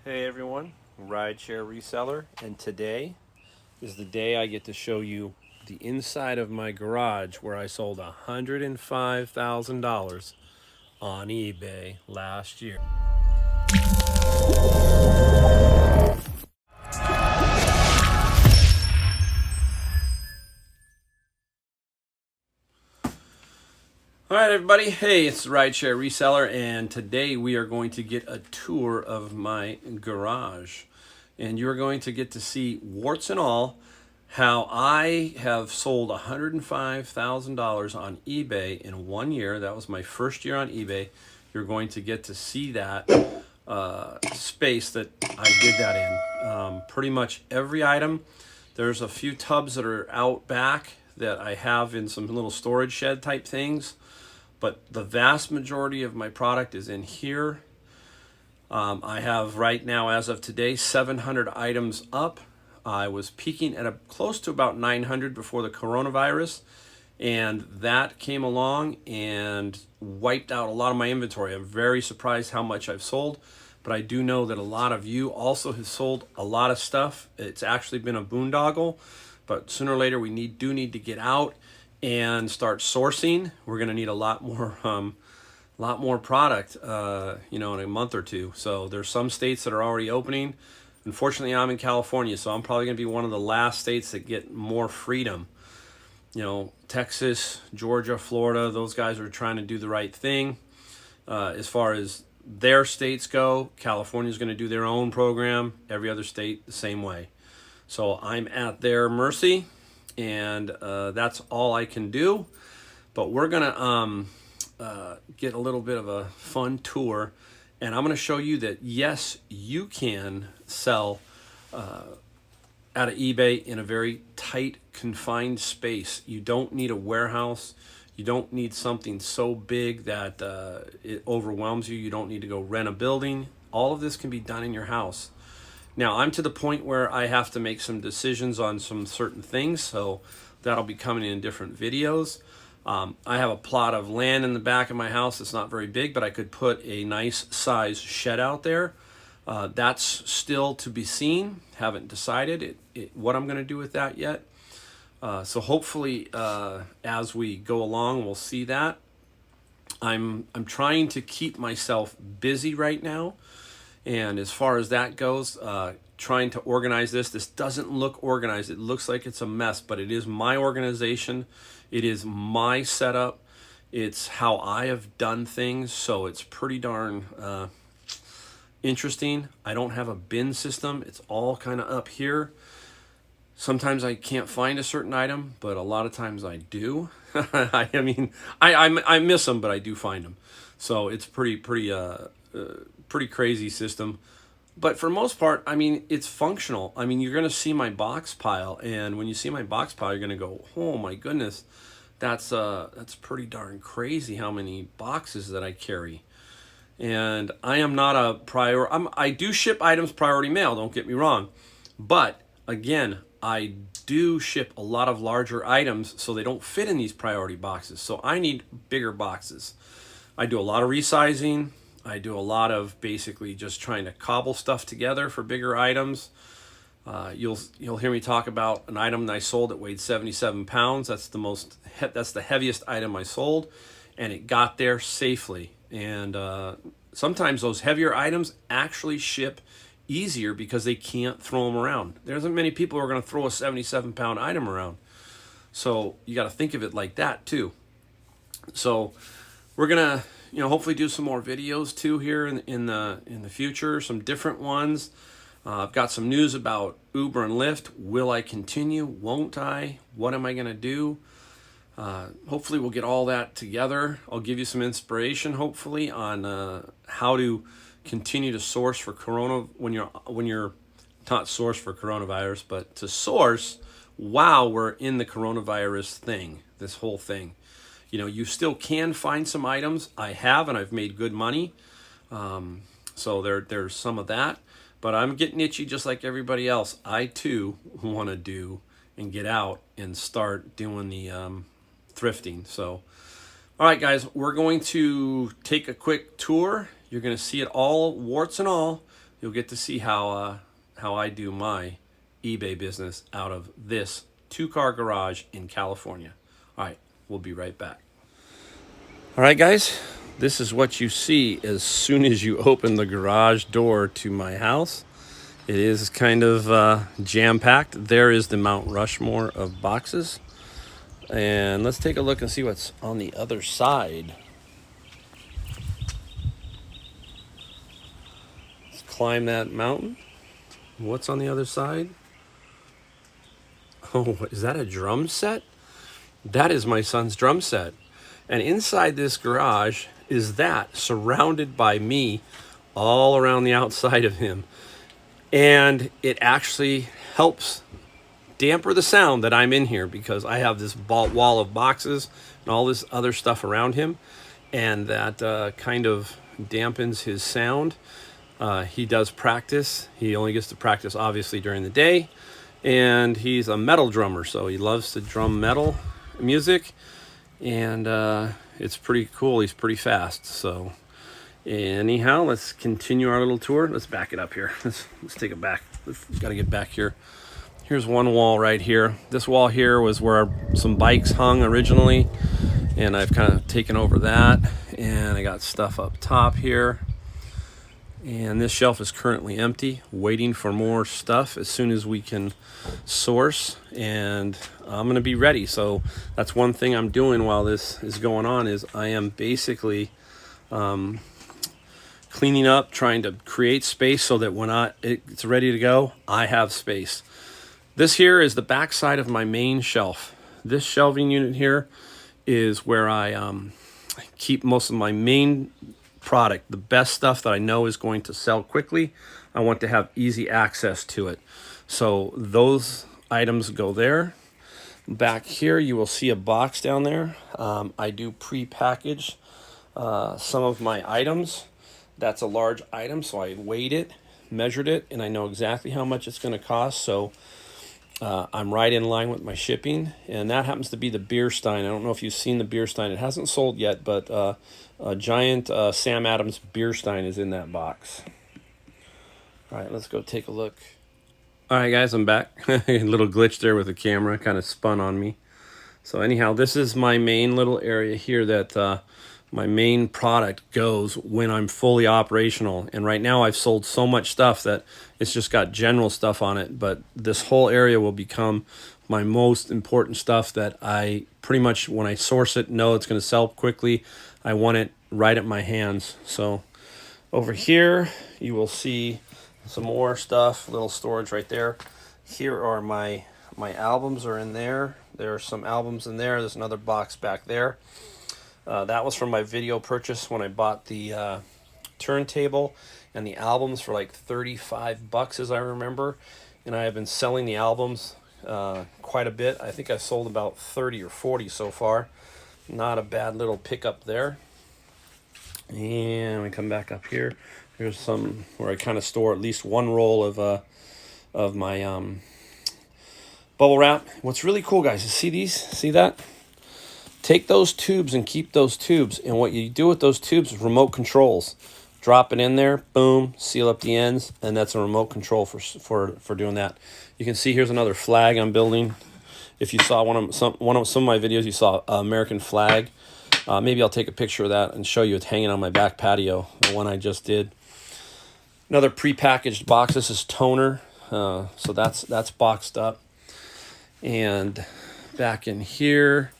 Hey everyone, rideshare reseller, and today is the day I get to show you the inside of my garage where I sold $105,000 on eBay last year. All right, everybody. Hey, it's the rideshare reseller, and today we are going to get a tour of my garage, and you're going to get to see, warts and all, how I have sold $105,000 on eBay in 1 year. That was my first year on eBay. You're going to get to see that space that I did that in. Pretty much every item. There's a few tubs that are out back that I have in some little storage shed type things, but the vast majority of my product is in here. I have right now, as of today, 700 items up. I was peaking at close to about 900 before the coronavirus, and that came along and wiped out a lot of my inventory. I'm very surprised how much I've sold, but I do know that a lot of you also have sold a lot of stuff. It's actually been a boondoggle, but sooner or later we do need to get out and start sourcing. We're going to need a lot more product, in a month or two. So there's some states that are already opening. Unfortunately, I'm in California, so I'm probably going to be one of the last states that get more freedom. Texas, Georgia, Florida, those guys are trying to do the right thing. As far as their states go, California is going to do their own program. Every other state the same way. So I'm at their mercy, and that's all I can do. But we're gonna get a little bit of a fun tour, and I'm gonna show you that yes, you can sell out of eBay in a very tight, confined space. You don't need a warehouse. You don't need something so big that it overwhelms you. You don't need to go rent a building. All of this can be done in your house. Now, I'm to the point where I have to make some decisions on some certain things, so that'll be coming in different videos. I have a plot of land in the back of my house that's not very big, but I could put a nice size shed out there. That's still to be seen. Haven't decided what I'm going to do with that yet. So hopefully, as we go along, we'll see that. I'm trying to keep myself busy right now. And as far as that goes, trying to organize this doesn't look organized. It looks like it's a mess, but it is my organization. It is my setup. It's how I have done things, so it's pretty darn interesting. I don't have a bin system. It's all kind of up here. Sometimes I can't find a certain item, but a lot of times I do. I miss them, but I do find them. So it's pretty crazy system. But for most part, it's functional. You're going to see my box pile, and when you see my box pile, you're going to go, "Oh my goodness, that's pretty darn crazy how many boxes that I carry." And I am not I do ship items priority mail, don't get me wrong. But again, I do ship a lot of larger items, so they don't fit in these priority boxes. So I need bigger boxes. I do a lot of resizing. I do a lot of basically just trying to cobble stuff together for bigger items. You'll hear me talk about an item that I sold that weighed 77 pounds. That's the heaviest item I sold, and it got there safely. And sometimes those heavier items actually ship easier because they can't throw them around. There isn't many people who are going to throw a 77-pound item around. So you got to think of it like that too. So we're gonna hopefully do some more videos too here in the future, some different ones. I've got some news about Uber and Lyft. Will I continue? Won't I? What am I going to do? Hopefully we'll get all that together. I'll give you some inspiration, hopefully, on how to continue to source for when you're not source for coronavirus, but to source while we're in the coronavirus thing, this whole thing. You still can find some items. I have, and I've made good money. So there's some of that. But I'm getting itchy just like everybody else. I, too, want to do and get out and start doing the thrifting. So, all right, guys, we're going to take a quick tour. You're going to see it all, warts and all. you'll get to see how I do my eBay business out of this 2-car garage in California. All right, we'll be right back. All right, guys, this is what you see as soon as you open the garage door to my house. It is kind of jam-packed. There is the Mount Rushmore of boxes. And let's take a look and see what's on the other side. Let's climb that mountain. What's on the other side? Oh, is that a drum set? That is my son's drum set. And inside this garage is that, surrounded by me all around the outside of him. And it actually helps damper the sound that I'm in here because I have this wall of boxes and all this other stuff around him. And that kind of dampens his sound. He does practice. He only gets to practice, obviously, during the day. And he's a metal drummer, so he loves to drum metal music. And it's pretty cool. He's pretty fast. So anyhow, let's continue our little tour. Let's back it up here. Let's take it back. We've got to get back here. Here's one wall right here. This wall here was where some bikes hung originally. And I've kind of taken over that. And I got stuff up top here. And this shelf is currently empty, waiting for more stuff as soon as we can source, and I'm going to be ready. So that's one thing I'm doing while this is going on is I am basically cleaning up, trying to create space so that when it's ready to go, I have space. This here is the back side of my main shelf. This shelving unit here is where I keep most of my main product, the best stuff that I know is going to sell quickly. I want to have easy access to it. So those items go there. Back here, you will see a box down there. I do pre-package some of my items. That's a large item, so I weighed it, measured it, and I know exactly how much it's going to cost. So I'm right in line with my shipping, and that happens to be the beer stein. I don't know if you've seen the beer stein. It hasn't sold yet, but a giant Sam Adams beer stein is in that box. All right, let's go take a look. All right, guys, I'm back. A little glitch there with the camera, kind of spun on me. So anyhow, this is my main little area here that my main product goes when I'm fully operational. And right now I've sold so much stuff that it's just got general stuff on it. But this whole area will become my most important stuff that I pretty much, when I source it, know it's going to sell quickly. I want it right at my hands. So over here, you will see some more stuff, little storage right there. Here are my albums are in there. There are some albums in there. There's another box back there. That was from my video purchase when I bought the turntable and the albums for like $35 as I remember. And I have been selling the albums quite a bit. I think I've sold about 30 or 40 so far. Not a bad little pickup there. And we come back up here. Here's some where I kind of store at least one roll of my bubble wrap. What's really cool, guys, is see these? See that? Take those tubes and keep those tubes. And what you do with those tubes is remote controls. Drop it in there, boom, seal up the ends, and that's a remote control for doing that. You can see here's another flag I'm building. If you saw some of my videos, you saw American flag. Maybe I'll take a picture of that and show you it's hanging on my back patio, the one I just did. Another pre-packaged box. This is toner, so that's boxed up. And back in here,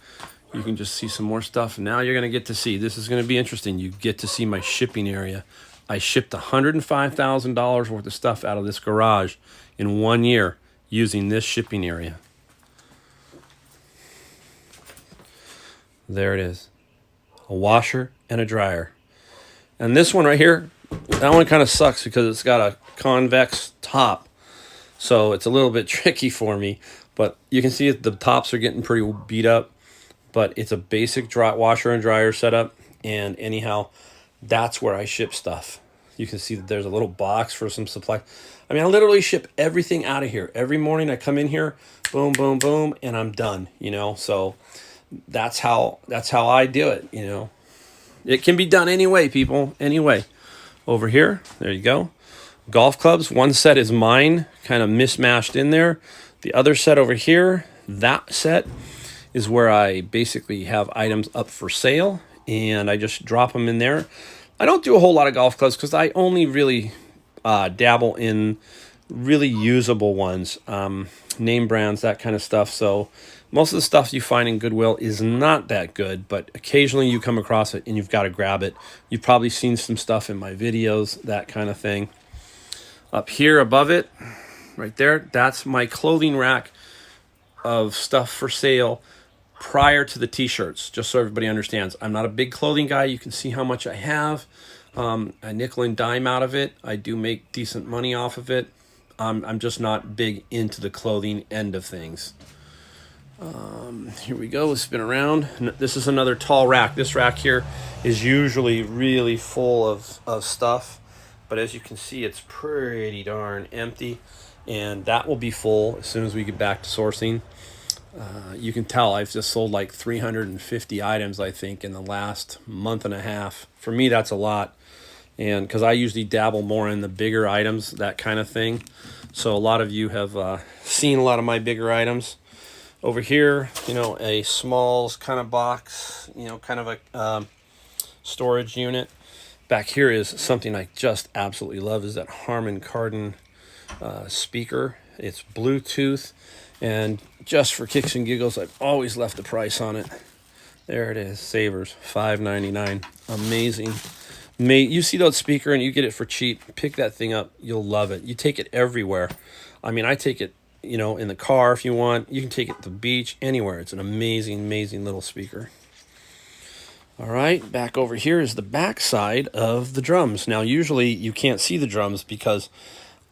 you can just see some more stuff. Now you're going to get to see. This is going to be interesting. You get to see my shipping area. I shipped $105,000 worth of stuff out of this garage in 1 year using this shipping area. There it is. A washer and a dryer. And this one right here, that one kind of sucks because it's got a convex top. So it's a little bit tricky for me. But you can see the tops are getting pretty beat up. But it's a basic washer and dryer setup. And anyhow, that's where I ship stuff. You can see that there's a little box for some supply. I mean, I literally ship everything out of here. Every morning I come in here, boom, boom, boom, and I'm done, you know. So that's how I do it, you know. It can be done anyway, people. Anyway, over here, there you go. golf clubs. One set is mine, kind of mismatched in there. The other set over here, that set is where I basically have items up for sale, and I just drop them in there. I don't do a whole lot of golf clubs because I only really dabble in really usable ones, name brands, that kind of stuff. So most of the stuff you find in Goodwill is not that good, but occasionally you come across it and you've got to grab it. You've probably seen some stuff in my videos, that kind of thing. Up here above it, right there, that's my clothing rack of stuff for sale prior to the t-shirts, just so everybody understands. I'm not a big clothing guy. You can see how much I have. I nickel and dime out of it. I do make decent money off of it. I'm just not big into the clothing end of things. Here we go. Let's spin around. This is another tall rack. This rack here is usually really full of stuff, but as you can see, it's pretty darn empty, and that will be full as soon as we get back to sourcing. You can tell I've just sold like 350 items, I think, in the last month and a half. For me, that's a lot. And because I usually dabble more in the bigger items, that kind of thing. So a lot of you have seen a lot of my bigger items. Over here, you know, a smalls kind of box, you know, kind of a storage unit. Back here is something I just absolutely love, is that Harman Kardon speaker. It's Bluetooth. And just for kicks and giggles, I've always left the price on it. There it is, Savers, $5.99. Amazing. You see that speaker and you get it for cheap, pick that thing up. You'll love it. You take it everywhere. I mean, I take it, you know, in the car if you want. You can take it to the beach, anywhere. It's an amazing, amazing little speaker. All right, back over here is the back side of the drums. Now, usually you can't see the drums because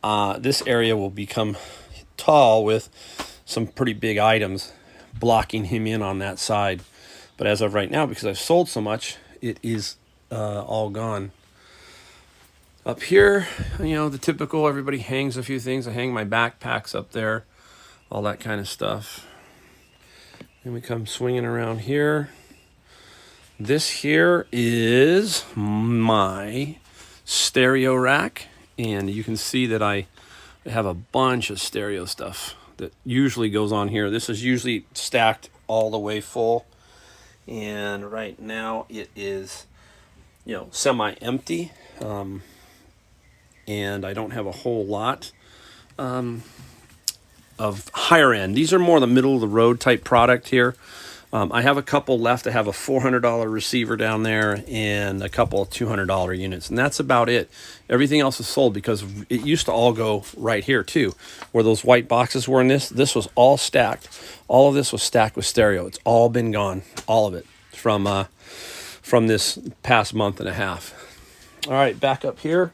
this area will become tall with some pretty big items blocking him in on that side. But as of right now, because I've sold so much, it is all gone. Up here, you know, the typical, everybody hangs a few things. I hang my backpacks up there, all that kind of stuff. Then we come swinging around here. This here is my stereo rack, and you can see that I have a bunch of stereo stuff that usually goes on here. This is usually stacked all the way full, and right now it is, you know, semi-empty, and I don't have a whole lot of higher end. These are more the middle of the road type product here. I have a couple left. I have a $400 receiver down there and a couple of $200 units, and that's about it. Everything else is sold because it used to all go right here too, where those white boxes were in this. This was all stacked. All of this was stacked with stereo. It's all been gone, all of it, from this past month and a half. All right, back up here,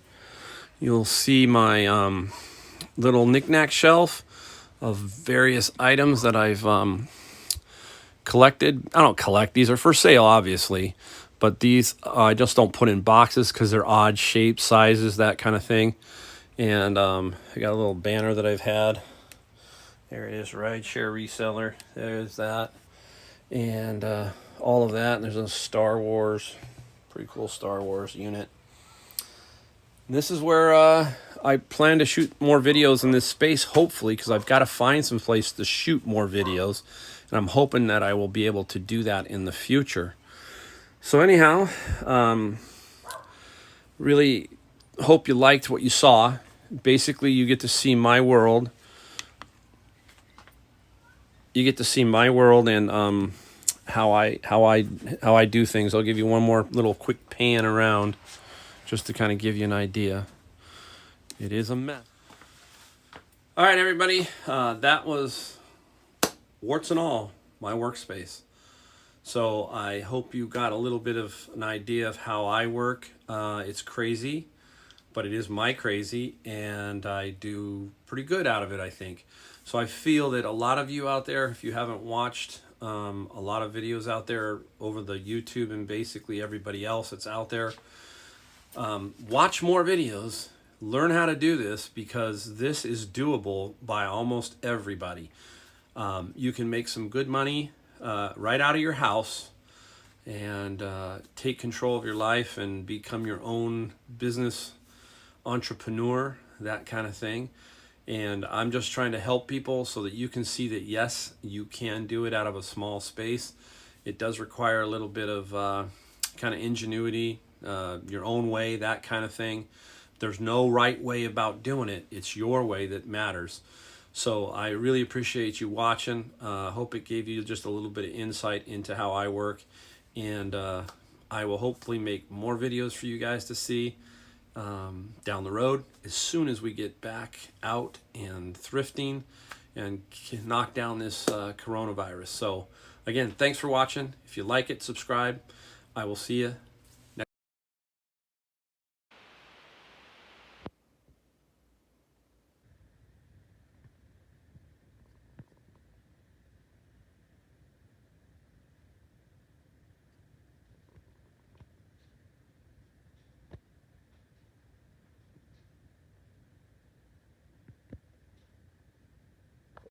you'll see my little knickknack shelf of various items that I've collected. I don't collect. These are for sale, obviously, but these I just don't put in boxes because they're odd shapes, sizes, that kind of thing. And I got a little banner that I've had. There it is, rideshare reseller. There's that, and all of that. And there's a Star Wars, pretty cool Star Wars unit. And this is where I plan to shoot more videos in this space, hopefully, because I've got to find some place to shoot more videos. And I'm hoping that I will be able to do that in the future. So anyhow, really hope you liked what you saw. Basically, you get to see my world. You get to see my world and how I do things. I'll give you one more little quick pan around just to kind of give you an idea. It is a mess. All right, everybody, that was warts and all, my workspace. So I hope you got a little bit of an idea of how I work. It's crazy, but it is my crazy, and I do pretty good out of it, I think. So I feel that a lot of you out there, if you haven't watched a lot of videos out there over the YouTube and basically everybody else that's out there, watch more videos, learn how to do this, because this is doable by almost everybody. You can make some good money right out of your house and take control of your life and become your own business entrepreneur. that kind of thing. And I'm just trying to help people so that you can see that, yes, you can do it out of a small space. It does require a little bit of kind of ingenuity, your own way, that kind of thing. There's no right way about doing it. It's your way that matters. So I really appreciate you watching. Hope it gave you just a little bit of insight into how I work. And I will hopefully make more videos for you guys to see down the road as soon as we get back out and thrifting and knock down this coronavirus. So again, thanks for watching. If you like it, subscribe. I will see you